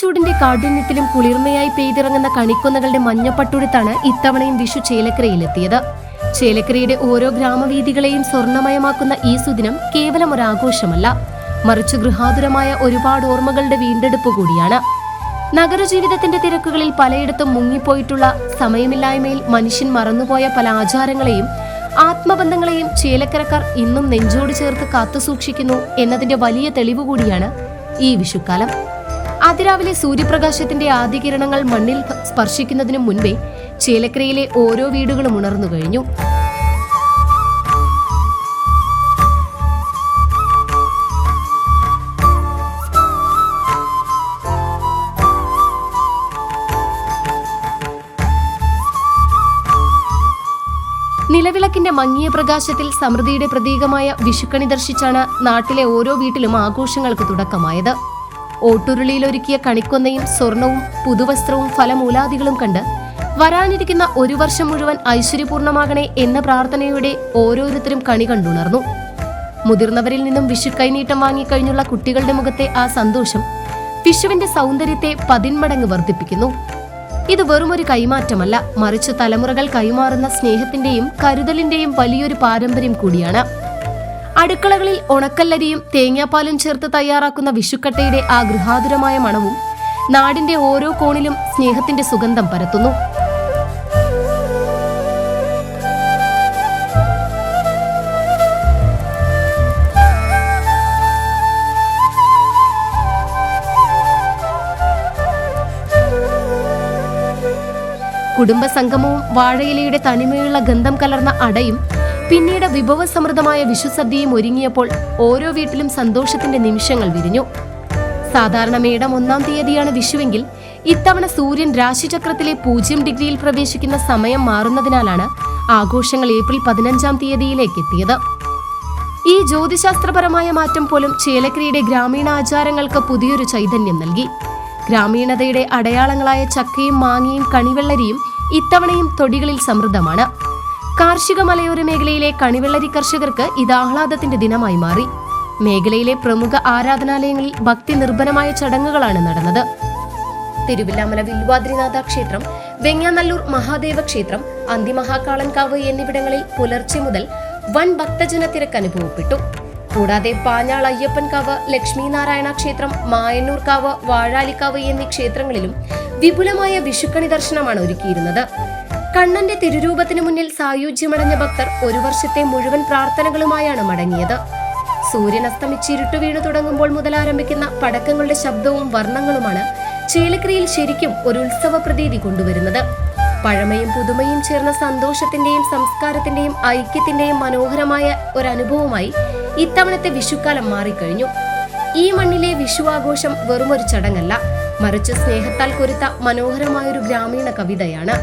വേനൽച്ചൂടിന്റെ കാഠിന്യത്തിലും കുളിർമയായി പെയ്തിറങ്ങുന്ന കണിക്കൊന്നകളുടെ മഞ്ഞപ്പട്ടുടുത്താണ് ഇത്തവണയും വിഷു ചേലക്കരയിലെത്തിയത്. ചേലക്കരയുടെ ഓരോ ഗ്രാമവീഥികളെയും സ്വർണമയമാക്കുന്ന ഈ സുദിനം കേവലം ഒരാഘോഷമല്ല, മറിച്ച് ഗൃഹാതുരമായ ഒരുപാട് ഓർമ്മകളുടെ വീണ്ടെടുപ്പ് കൂടിയാണ്. നഗരജീവിതത്തിന്റെ തിരക്കുകളിൽ പലയിടത്തും മുങ്ങിപ്പോയിട്ടുള്ള സമയമില്ലായ്മയിൽ മനുഷ്യൻ മറന്നുപോയ പല ആചാരങ്ങളെയും ആത്മബന്ധങ്ങളെയും ചേലക്കരക്കാർ ഇന്നും നെഞ്ചോട് ചേർത്ത് കാത്തുസൂക്ഷിക്കുന്നു എന്നതിന്റെ വലിയ തെളിവ് കൂടിയാണ് ഈ വിഷുക്കാലം. അതിരാവിലെ സൂര്യപ്രകാശത്തിന്റെ ആദ്യ കിരണങ്ങൾ മണ്ണിൽ സ്പർശിക്കുന്നതിനു മുൻപേ ചേലക്കരയിലെ ഓരോ വീടുകളും ഉണർന്നു കഴിഞ്ഞു. നിലവിളക്കിന്റെ മങ്ങിയ പ്രകാശത്തിൽ സമൃദ്ധിയുടെ പ്രതീകമായ വിഷുക്കണി ദർശിച്ചാണ് നാട്ടിലെ ഓരോ വീട്ടിലും ആഘോഷങ്ങൾക്ക് തുടക്കമായത്. ഓട്ടുരുളിയിലൊരുക്കിയ കണിക്കൊന്നയും സ്വർണവും പുതുവസ്ത്രവും ഫലമൂലാദികളും കണ്ട് വരാനിരിക്കുന്ന ഒരു വർഷം മുഴുവൻ ഐശ്വര്യപൂർണമാകണേ എന്ന പ്രാർത്ഥനയോടെ ഓരോരുത്തരും കണി കണ്ടുണർന്നു. മുതിർന്നവരിൽ നിന്നും വിഷു കൈനീട്ടം വാങ്ങിക്കഴിഞ്ഞുള്ള കുട്ടികളുടെ മുഖത്തെ ആ സന്തോഷം വിഷുവിന്റെ സൗന്ദര്യത്തെ പതിന്മടങ്ങ് വർദ്ധിപ്പിക്കുന്നു. ഇത് വെറുമൊരു കൈമാറ്റമല്ല, മറിച്ച് തലമുറകൾ കൈമാറുന്ന സ്നേഹത്തിന്റെയും കരുതലിന്റെയും വലിയൊരു പാരമ്പര്യം കൂടിയാണ്. അടുക്കളകളിൽ ഉണക്കല്ലരിയും തേങ്ങാപ്പാലും ചേർത്ത് തയ്യാറാക്കുന്ന വിഷുക്കട്ടയുടെ ആ ഗൃഹാതുരമായ മണവും നാടിന്റെ ഓരോ കോണിലും സ്നേഹത്തിന്റെ സുഗന്ധം പരത്തുന്നു. കുടുംബസംഗമവും വാഴയിലയുടെ തനിമയുള്ള ഗന്ധം കലർന്ന അടയും പിന്നീട് വിഭവസമൃദ്ധമായ വിഷുസദ്യയും ഒരുങ്ങിയപ്പോൾ ഓരോ വീട്ടിലും സന്തോഷത്തിന്റെ നിമിഷങ്ങൾ വിരിഞ്ഞു. സാധാരണ മേടം 1-ാം തീയതിയാണ് വിഷുവെങ്കിൽ ഇത്തവണ സൂര്യൻ രാശിചക്രത്തിലെ 0 ഡിഗ്രിയിൽ പ്രവേശിക്കുന്ന സമയം മാറുന്നതിനാലാണ് ആഘോഷങ്ങൾ ഏപ്രിൽ 15-ാം തീയതിയിലേക്ക് എത്തിയത്. ഈ ജ്യോതിശാസ്ത്രപരമായ മാറ്റം പോലും ചേലക്കരയുടെ ഗ്രാമീണ ആചാരങ്ങൾക്ക് പുതിയൊരു ചൈതന്യം നൽകി. ഗ്രാമീണതയുടെ അടയാളങ്ങളായ ചക്കയും മാങ്ങയും കണിവെള്ളരിയും ഇത്തവണയും തൊടികളിൽ സമൃദ്ധമാണ്. കാർഷിക മലയോര മേഖലയിലെ കണിവെള്ളരി കർഷകർക്ക് ഇത് ആഹ്ലാദത്തിന്റെ ദിനമായി മാറി. മേഖലയിലെ പ്രമുഖ ആരാധനാലയങ്ങളിൽ ഭക്തി നിർഭരമായ ചടങ്ങുകളാണ് നടന്നത്. തിരുവില്ലാമല വില്വാദ്രിനാഥ ക്ഷേത്രം, വെങ്ങാനല്ലൂർ മഹാദേവ ക്ഷേത്രം, അന്തിമഹാകാളൻകാവ് എന്നിവിടങ്ങളിൽ പുലർച്ചെ മുതൽ വൻ ഭക്തജന തിരക്ക് അനുഭവപ്പെട്ടു. കൂടാതെ പാഞ്ഞാൾ അയ്യപ്പൻകാവ്, ലക്ഷ്മീനാരായണ ക്ഷേത്രം, മായന്നൂർക്കാവ്, വാഴാലിക്കാവ് എന്നീ ക്ഷേത്രങ്ങളിലും വിപുലമായ വിഷുക്കണി ദർശനമാണ് ഒരുക്കിയിരുന്നത്. കണ്ണന്റെ തിരുരൂപത്തിനു മുന്നിൽ സായുജ്യമടഞ്ഞ ഭക്തർ ഒരു വർഷത്തെ മുഴുവൻ പ്രാർത്ഥനകളുമായാണ് മടങ്ങിയത്. സൂര്യൻ അസ്തമിച്ചിരുട്ടു വീണു തുടങ്ങുമ്പോൾ മുതൽ ആരംഭിക്കുന്ന പടക്കങ്ങളുടെ ശബ്ദവും വർണ്ണങ്ങളുമാണ് ചേലക്കരയിൽ ശരിക്കും ഒരു ഉത്സവ പ്രതീതി കൊണ്ടുവരുന്നത്. പഴമയും പുതുമയും ചേർന്ന സന്തോഷത്തിന്റെയും സംസ്കാരത്തിന്റെയും ഐക്യത്തിന്റെയും മനോഹരമായ ഒരനുഭവമായി ഇത്തവണത്തെ വിഷുക്കാലം മാറിക്കഴിഞ്ഞു. ഈ മണ്ണിലെ വിഷു ആഘോഷം വെറുമൊരു ചടങ്ങല്ല, മറിച്ച് സ്നേഹത്താൽ കൊരുത്ത മനോഹരമായൊരു ഗ്രാമീണ കവിതയാണ്.